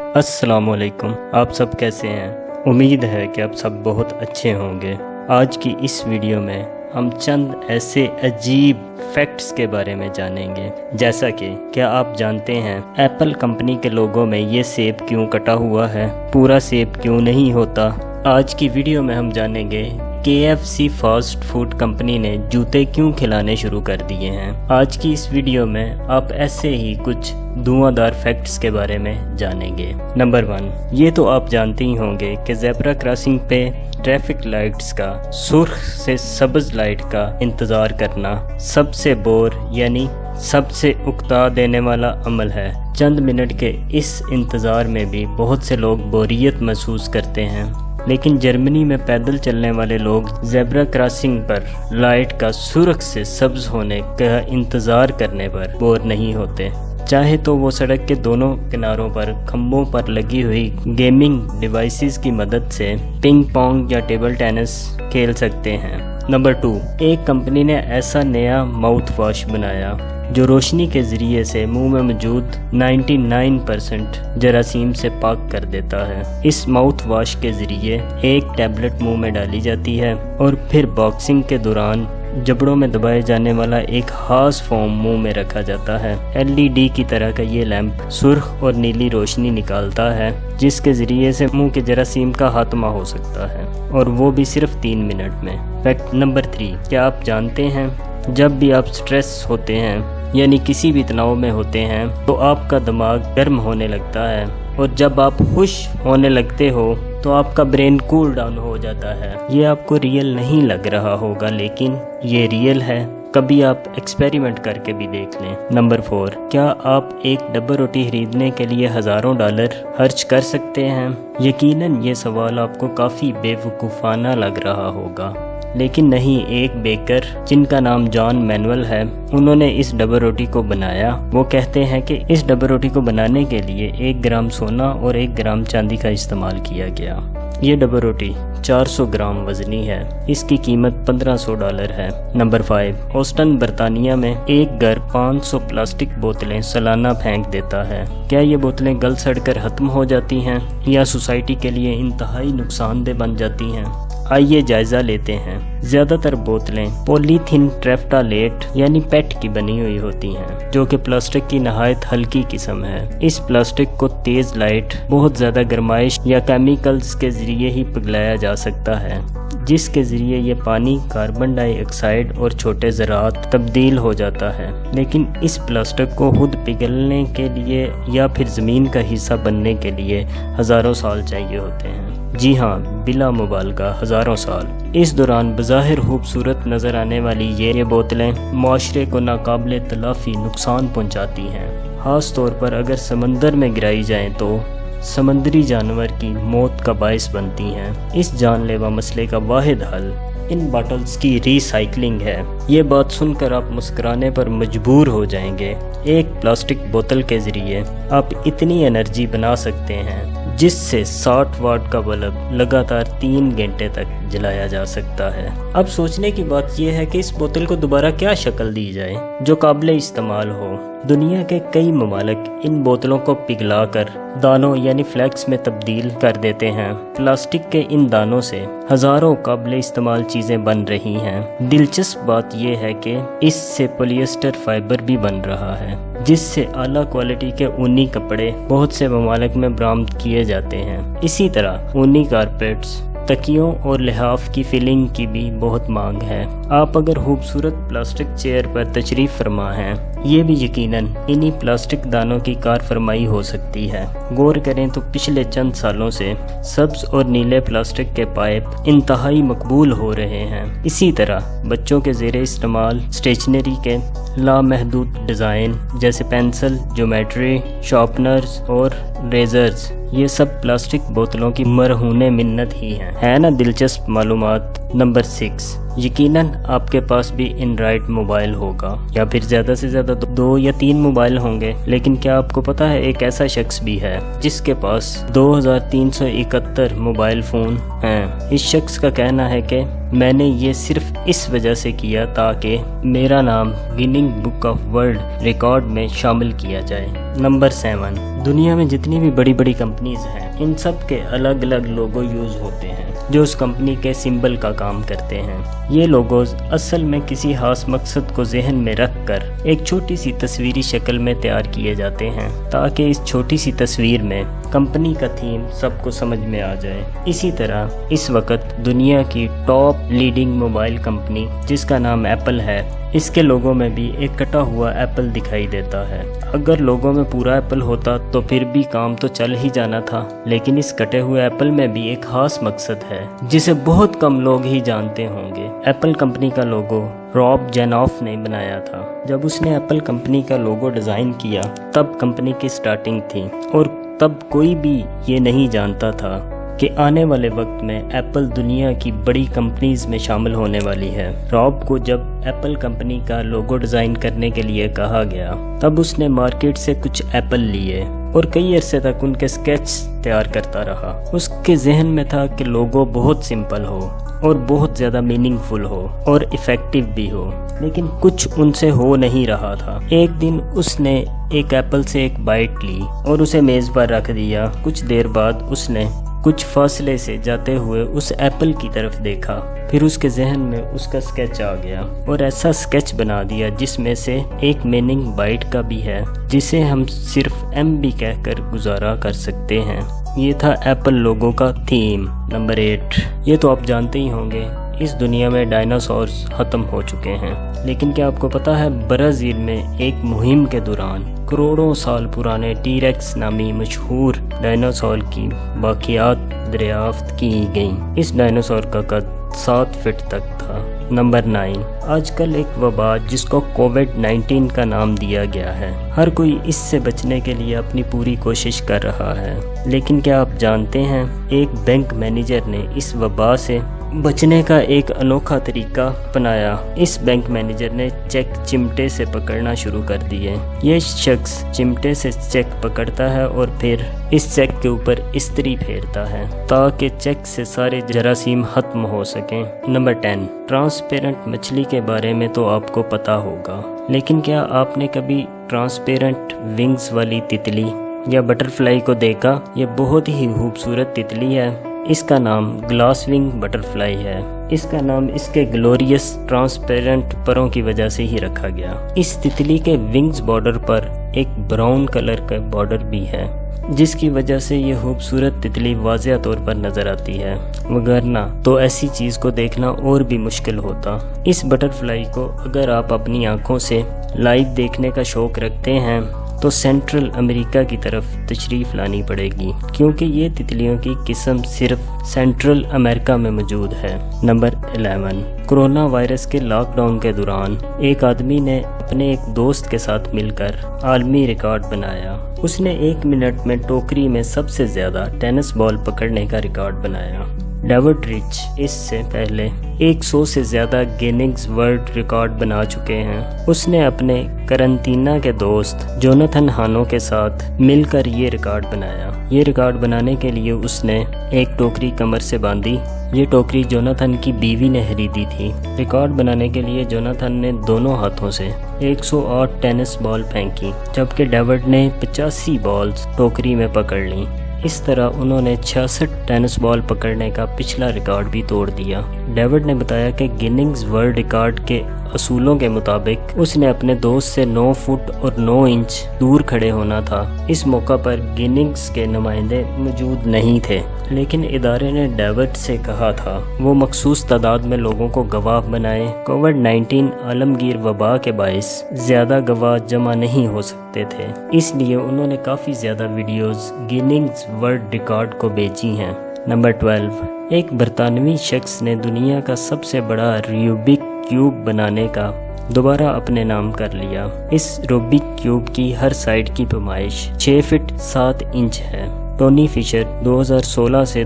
अस्सलाम वालेकुम। आप सब कैसे हैं? उम्मीद है कि आप सब बहुत अच्छे होंगे। आज की इस वीडियो में हम चंद ऐसे अजीब फैक्ट्स के बारे में जानेंगे, जैसा कि क्या आप जानते हैं एप्पल कंपनी के लोगों में ये सेब क्यों कटा हुआ है, पूरा सेब क्यों नहीं होता। आज की वीडियो में हम जानेंगे KFC फास्ट फूड कंपनी ने जूते क्यों खिलाने शुरू कर दिए हैं। आज की इस वीडियो में आप ऐसे ही कुछ धुआंधार फैक्ट्स के बारे में जानेंगे। नंबर 1, ये तो आप जानते ही होंगे कि ज़ेब्रा क्रॉसिंग पे ट्रैफिक लाइट्स का सुर्ख से सब्ज लाइट का इंतज़ार करना सबसे बोर यानी सबसे उकता देने वाला अमल है। चंद मिनट के इस इंतज़ार में भी बहुत से लोग बोरियत महसूस करते हैं, लेकिन जर्मनी में पैदल चलने वाले लोग ज़ेब्रा क्रॉसिंग पर लाइट का सुर्ख से सब्ज होने का इंतज़ार करने पर बोर नहीं होते। चाहे तो वो सड़क के दोनों किनारों पर खंभों पर लगी हुई गेमिंग डिवाइसेस की मदद से पिंग पोंग या टेबल टेनिस खेल सकते हैं। नंबर 2, एक कंपनी ने ऐसा नया माउथ वॉश बनाया जो रोशनी के ज़रिए से मुंह में मौजूद 99% जरासीम से पाक कर देता है। इस माउथ वॉश के ज़रिए एक टैबलेट मुंह में डाली जाती है और फिर बॉक्सिंग के दौरान जबड़ों में दबाए जाने वाला एक खास फोम मुंह में रखा जाता है। LED की तरह का ये लैंप सुर्ख और नीली रोशनी निकालता है, जिसके ज़रिए से मुंह के जरासीम का खात्मा हो सकता है, और वो भी सिर्फ 3 मिनट में। फैक्ट नंबर 3, क्या आप जानते हैं जब भी आप स्ट्रेस होते हैं यानी किसी भी तनाव में होते हैं तो आपका दिमाग गर्म होने लगता है, और जब आप खुश होने लगते हो तो आपका ब्रेन कूल डाउन हो जाता है। ये आपको रियल नहीं लग रहा होगा, लेकिन ये रियल है। कभी आप एक्सपेरिमेंट करके भी देख लें। नंबर 4, क्या आप एक डब्बा रोटी खरीदने के लिए हज़ारों डॉलर खर्च कर सकते हैं? यकीनन ये सवाल आपको काफ़ी बेवकूफ़ाना लग रहा होगा, लेकिन नहीं। एक बेकर जिनका नाम जॉन मैनुअल है, उन्होंने इस डब्बा रोटी को बनाया। वो कहते हैं कि इस डब्बा रोटी को बनाने के लिए 1 ग्राम सोना और 1 ग्राम चांदी का इस्तेमाल किया गया। ये डब्बा रोटी 400 ग्राम वजनी है। इसकी कीमत $1500 है। नंबर 5, ऑस्टन बर्तानिया में एक घर 500 प्लास्टिक बोतलें सालाना फेंक देता है। क्या ये बोतलें गल सड़कर खत्म हो जाती हैं या सोसाइटी के लिए इंतहाई नुकसानदेह बन जाती हैं? आइए जायजा लेते हैं। ज़्यादातर बोतलें पॉलीथीन ट्रेफ्टालेट यानी पेट की बनी हुई होती हैं, जो कि प्लास्टिक की नहायत हल्की किस्म है। इस प्लास्टिक को तेज़ लाइट, बहुत ज़्यादा गर्माइश या केमिकल्स के ज़रिए ही पिघलाया जा सकता है, जिसके ज़रिए ये पानी, कार्बन डाइऑक्साइड और छोटे ज़रात तब्दील हो जाता है। लेकिन इस प्लास्टिक को खुद पिघलने के लिए या फिर ज़मीन का हिस्सा बनने के लिए हज़ारों साल चाहिए होते हैं। जी हाँ, बिला मुबालगा हज़ारों साल। इस दौरान बज़ाहिर खूबसूरत नज़र आने वाली ये बोतलें माशरे को नाकाबिले तलाफ़ी नुकसान पहुँचाती हैं। ख़ास तौर पर अगर समंदर में गिराई जाएँ तो समंदरी जानवर की मौत का बायस बनती हैं। इस जानलेवा मसले का वाहिद हल इन बॉटल्स की रीसाइक्लिंग है। ये बात सुनकर आप मुस्कुराने पर मजबूर हो जाएंगे। एक प्लास्टिक बोतल के ज़रिए आप इतनी एनर्जी बना सकते हैं जिससे 60 वाट का बल्ब लगातार 3 घंटे तक जलाया जा सकता है। अब सोचने की बात यह है कि इस बोतल को दोबारा क्या शक्ल दी जाए जो काबिल इस्तेमाल हो। दुनिया के कई ममालिक इन बोतलों को पिघलाकर दानों यानी फ्लैक्स में तब्दील कर देते हैं। प्लास्टिक के इन दानों से हज़ारों काबिल इस्तेमाल चीज़ें बन रही हैं। दिलचस्प बात यह है कि इससे पॉलिएस्टर फाइबर भी बन रहा है, जिससे आला क्वालिटी के ऊनी कपड़े बहुत से ममालिक में बरामद किए जाते हैं। इसी तरह ऊनी कारपेट्स, तकियों और लिहाफ की फिलिंग की भी बहुत मांग है। आप अगर खूबसूरत प्लास्टिक चेयर पर तशरीफ़ फरमा हैं, ये भी यकीनन इन्हीं प्लास्टिक दानों की कार फरमाई हो सकती है। गौर करें तो पिछले चंद सालों से सब्ज और नीले प्लास्टिक के पाइप इंतहाई मकबूल हो रहे हैं। इसी तरह बच्चों के ज़ेरे इस्तेमाल स्टेशनरी के लामहदूद डिज़ाइन जैसे पेंसिल, ज्योमेट्री, शार्पनर्स और रेजर्स, ये सब प्लास्टिक बोतलों की मरहूने मिन्नत ही हैं। है ना दिलचस्प मालूमात। नंबर 6, यकीनन आपके पास भी एंड्रॉयड मोबाइल होगा, या फिर ज़्यादा से ज़्यादा 2 या 3 मोबाइल होंगे। लेकिन क्या आपको पता है एक ऐसा शख्स भी है जिसके पास 2371 मोबाइल फ़ोन हैं। इस शख्स का कहना है कि میں نے یہ صرف اس وجہ سے کیا تاکہ میرا نام gunning book of world record میں شامل کیا جائے۔ نمبر 7، دنیا میں جتنی بھی بڑی بڑی کمپنیز ہیں ان سب کے الگ الگ لوگو یوز ہوتے ہیں جو اس کمپنی کے سمبل کا کام کرتے ہیں۔ یہ لوگوز اصل میں کسی خاص مقصد کو ذہن میں رکھ کر ایک چھوٹی سی تصویری شکل میں تیار کیے جاتے ہیں تاکہ اس چھوٹی سی تصویر میں کمپنی کا تھیم سب کو سمجھ میں آ جائے۔ اسی طرح اس وقت دنیا کی ٹاپ لیڈنگ موبائل کمپنی جس کا نام ایپل ہے، اس کے لوگوں میں بھی ایک کٹا ہوا ایپل دکھائی دیتا ہے۔ اگر لوگوں میں پورا ایپل ہوتا تو پھر بھی کام تو چل ہی جانا تھا، لیکن اس کٹے ہوئے ایپل میں بھی ایک خاص مقصد ہے جسے بہت کم لوگ ہی جانتے ہوں گے۔ ایپل کمپنی کا لوگو راب جینوف نے بنایا تھا۔ جب اس نے ایپل کمپنی کا لوگو ڈیزائن کیا تب کمپنی کی سٹارٹنگ تھی اور تب کوئی بھی یہ نہیں جانتا تھا کہ آنے والے وقت میں ایپل دنیا کی بڑی کمپنیز میں شامل ہونے والی ہے۔ راب کو جب ایپل کمپنی کا لوگو ڈیزائن کرنے کے لیے کہا گیا تب اس نے مارکیٹ سے کچھ ایپل لیے اور کئی عرصے تک ان کے سکیچ تیار کرتا رہا۔ اس کے ذہن میں تھا کہ لوگو بہت سمپل ہو اور بہت زیادہ میننگ فل ہو اور افیکٹو بھی ہو، لیکن کچھ ان سے ہو نہیں رہا تھا۔ ایک دن اس نے ایک ایپل سے ایک بائٹ لی اور اسے میز پر رکھ دیا۔ کچھ دیر بعد اس نے کچھ فاصلے سے جاتے ہوئے اس ایپل کی طرف دیکھا، پھر اس کے ذہن میں اس کا سکیچ آ گیا اور ایسا سکیچ بنا دیا جس میں سے ایک میننگ بائٹ کا بھی ہے جسے ہم صرف ایم بھی کہہ کر گزارا کر سکتے ہیں۔ یہ تھا ایپل لوگو کا تھیم۔ نمبر 8، یہ تو آپ جانتے ہی ہوں گے، اس دنیا میں ڈائناسورز ختم ہو چکے ہیں، لیکن کیا آپ کو پتا ہے برازیل میں ایک مہم کے دوران کروڑوں سال پرانے ٹی ریکس نامی مشہور ڈائناسور کی باقیات دریافت کی گئیں۔ اس ڈائناسور کا قد 7 فٹ تک تھا۔ نمبر 9، آج کل ایک وبا جس کو کووڈ-19 کا نام دیا گیا ہے، ہر کوئی اس سے بچنے کے لیے اپنی پوری کوشش کر رہا ہے، لیکن کیا آپ جانتے ہیں ایک بینک مینیجر نے اس وبا سے بچنے کا ایک انوکھا طریقہ اپنایا۔ اس بینک مینیجر نے چیک چمٹے سے پکڑنا شروع کر دیے۔ یہ شخص چمٹے سے چیک پکڑتا ہے اور پھر اس چیک کے اوپر استری پھیرتا ہے تاکہ چیک سے سارے جراثیم ختم ہو سکیں۔ نمبر 10، ٹرانسپیرنٹ مچھلی کے بارے میں تو آپ کو پتا ہوگا، لیکن کیا آپ نے کبھی ٹرانسپیرنٹ ونگز والی تتلی یا بٹرفلائی کو دیکھا؟ یہ بہت ہی خوبصورت تتلی ہے۔ اس کا نام گلاس ونگ بٹرفلائی ہے۔ اس کا نام اس کے گلوریس ٹرانسپیرنٹ پروں کی وجہ سے ہی رکھا گیا۔ اس تتلی کے ونگز بارڈر پر ایک براؤن کلر کا بارڈر بھی ہے جس کی وجہ سے یہ خوبصورت تتلی واضح طور پر نظر آتی ہے، وگرنہ تو ایسی چیز کو دیکھنا اور بھی مشکل ہوتا۔ اس بٹرفلائی کو اگر آپ اپنی آنکھوں سے لائیو دیکھنے کا شوق رکھتے ہیں تو سینٹرل امریکہ کی طرف تشریف لانی پڑے گی، کیونکہ یہ تتلیوں کی قسم صرف سینٹرل امریکہ میں موجود ہے۔ نمبر 11، کرونا وائرس کے لاک ڈاؤن کے دوران ایک آدمی نے اپنے ایک دوست کے ساتھ مل کر عالمی ریکارڈ بنایا۔ اس نے 1 منٹ میں ٹوکری میں سب سے زیادہ ٹینس بال پکڑنے کا ریکارڈ بنایا۔ ڈیوڈ رچ اس سے پہلے 100 سے زیادہ گیننگز ورلڈ ریکارڈ بنا چکے ہیں۔ اس نے اپنے قرنطینہ کے دوست جوناتھن ہانو کے ساتھ مل کر یہ ریکارڈ بنایا۔ یہ ریکارڈ بنانے کے لیے اس نے ایک ٹوکری کمر سے باندھی۔ یہ ٹوکری جوناتھن کی بیوی نے خریدی تھی۔ ریکارڈ بنانے کے لیے جوناتھن نے دونوں ہاتھوں سے 108 ٹینس بال پھینکی، جبکہ ڈیوڈ نے 85 بالز ٹوکری میں پکڑ لیں۔ اس طرح انہوں نے 66 ٹینس بال پکڑنے کا پچھلا ریکارڈ بھی توڑ دیا۔ ڈیوڈ نے بتایا کہ گیننگز ورلڈ ریکارڈ کے اصولوں کے مطابق اس نے اپنے دوست سے 9 فٹ اور 9 انچ دور کھڑے ہونا تھا۔ اس موقع پر گیننگز کے نمائندے موجود نہیں تھے، لیکن ادارے نے ڈیوڈ سے کہا تھا وہ مخصوص تعداد میں لوگوں کو گواہ بنائے۔ کووڈ-19 عالمگیر وبا کے باعث زیادہ گواہ جمع نہیں ہو سکتے تھے، اس لیے انہوں نے کافی زیادہ ویڈیوز گیننگز ورلڈ ریکارڈ کو بھیجی ہیں۔ نمبر 12، ایک برطانوی شخص نے دنیا کا سب سے بڑا روبک کیوب بنانے کا دوبارہ اپنے نام کر لیا۔ اس روبک کیوب کی ہر سائڈ کی پیمائش 6 فٹ 7 انچ ہے۔ ٹونی فشر 2016 سے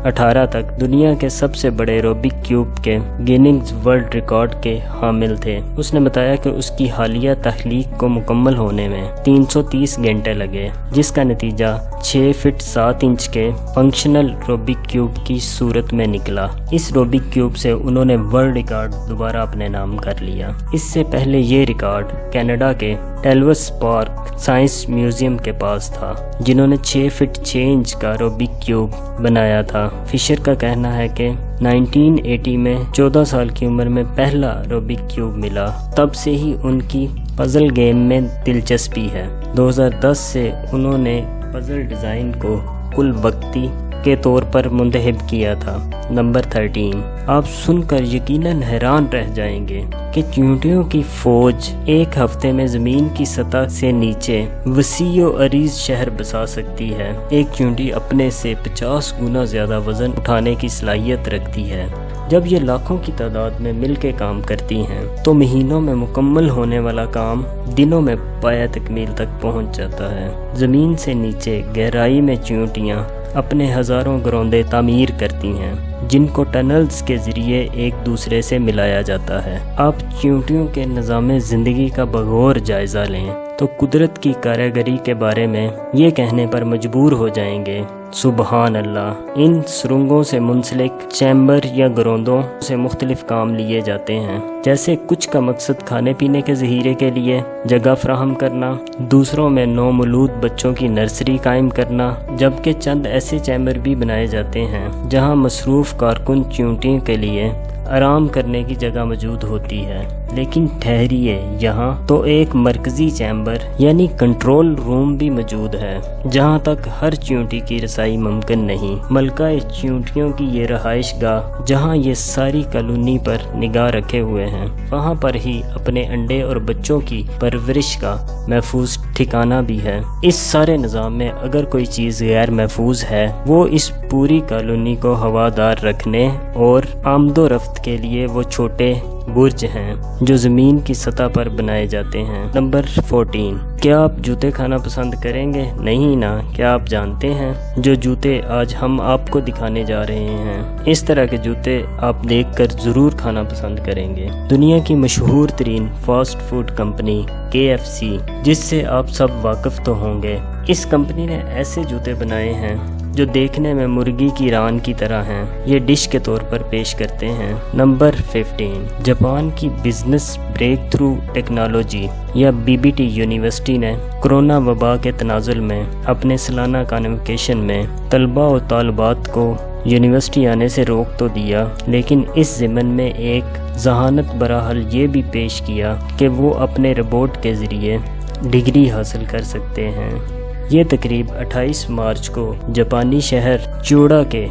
2018 तक दुनिया के सबसे बड़े रूबिक क्यूब के गिनीज वर्ल्ड रिकॉर्ड के हामिल थे। उसने बताया कि उसकी हालिया तख्लीक को मुकम्मल होने में 330 घंटे लगे, जिसका नतीजा 6 फीट 7 इंच के फंक्शनल रूबिक क्यूब की सूरत में निकला। इस रूबिक क्यूब से उन्होंने वर्ल्ड रिकॉर्ड दोबारा अपने नाम कर लिया। इससे पहले ये रिकॉर्ड कनाडा के टेल्वस पार्क साइंस म्यूजियम के पास था, जिन्होंने 6 फीट 6 इंच का रूबिक क्यूब बनाया था। फिशर का कहना है कि 1980 में 14 साल की उम्र में पहला रूबिक क्यूब मिला। तब से ही उनकी पजल गेम में दिलचस्पी है। 2010 से उन्होंने पजल डिज़ाइन को कुल वक्ती के तौर पर मुंतखब किया था। नंबर 13, आप सुनकर यकीनन हैरान रह जाएंगे कि चींटियों की फौज एक हफ्ते में ज़मीन की सतह से नीचे वसीओ अरीज शहर बसा सकती है। एक चींटी अपने से 50 गुना ज़्यादा वज़न उठाने की सलाहियत रखती है। जब ये लाखों की तादाद में मिल के काम करती हैं तो महीनों में मुकम्मल होने वाला काम दिनों में पाया तकमील तक पहुंच जाता है। ज़मीन से नीचे गहराई में चींटियाँ अपने हज़ारों घरौंदे तामीर करती हैं, जिनको टनल्स के ज़रिए एक दूसरे से मिलाया जाता है। आप चींटियों के निज़ाम ज़िंदगी का बगौर जायज़ा लें तो कुदरत की कारीगरी के बारे में ये कहने पर मजबूर हो जाएंगे, सुबहान अल्लाह। इन सुरंगों से मुंसलिक चैम्बर या घरौंदों से मुख्तलिफ काम लिए जाते हैं। जैसे कुछ का मकसद खाने पीने के ज़हीरे के लिए जगह फ्राहम करना, दूसरों में नौमौलूद बच्चों की नर्सरी कायम करना, जबकि चंद ऐसे चैम्बर भी बनाए जाते हैं जहां मसरूफ़ कारकुन चींटियों के लिए आराम करने की जगह मौजूद होती है। लेकिन ठहरिए, यहाँ तो एक मरकजी चैम्बर यानी कंट्रोल रूम भी मौजूद है, जहाँ तक हर चींटी की रसाई मुमकिन नहीं। मलका चींटियों की ये रहाइश गाह, जहाँ ये सारी कॉलोनी पर निगाह रखे हुए हैं, वहाँ पर ही अपने अंडे और बच्चों की परवरिश का महफूज ठिकाना भी है। इस सारे निज़ाम में अगर कोई चीज़ गैर महफूज है, वो इस पूरी कॉलोनी को हवादार रखने और आमदो रफ्त के लिए वो छोटे बुर्ज हैं जो ज़मीन की सतह पर बनाए जाते हैं। नंबर 14, क्या आप जूते खाना पसंद करेंगे? नहीं ना। क्या आप जानते हैं जो जूते आज हम आपको दिखाने जा रहे हैं, इस तरह के जूते आप देखकर ज़रूर खाना पसंद करेंगे। दुनिया की मशहूर तरीन फास्ट फूड कंपनी KFC, जिससे आप सब वाकिफ़ तो होंगे, इस कंपनी ने ऐसे जूते बनाए हैं जो देखने में मुर्गी की रान की तरह हैं। ये डिश के तौर पर पेश करते हैं। नंबर 15, जापान की बिजनेस ब्रेक थ्रू टेक्नोलॉजी या BBT यूनिवर्सिटी ने कोरोना वबा के तनाजुल में अपने सालाना कॉन्वोकेशन में तलबा और तालिबात को यूनिवर्सिटी आने से रोक तो दिया, लेकिन इस ज़िमन में एक जहानत बराहल ये भी पेश किया कि वो अपने रिपोर्ट के ज़रिए डिग्री हासिल कर सकते हैं। ये तकरीब 28 मार्च को जापानी शहर चूड़ा के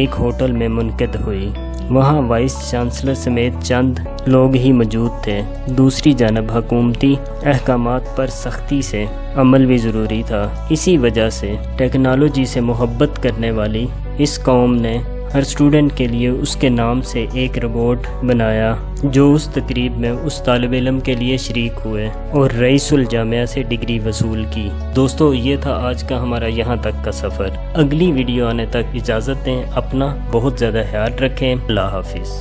एक होटल में मुनक़िद हुई। वहाँ वाइस चांसलर समेत चंद लोग ही मौजूद थे। दूसरी जानब हुकूमती अहकामात पर सख्ती से अमल भी ज़रूरी था। इसी वजह से टेक्नोलॉजी से मोहब्बत करने वाली इस कौम ने हर स्टूडेंट के लिए उसके नाम से एक रोबोट बनाया, जो उस तकरीब में उस तालिब इल्म के लिए शरीक हुए और रईसुल जामिया से डिग्री वसूल की। दोस्तों, ये था आज का हमारा यहाँ तक का सफ़र। अगली वीडियो आने तक इजाज़त दें। अपना बहुत ज़्यादा ख्याल रखें। अल्लाह हाफिज़।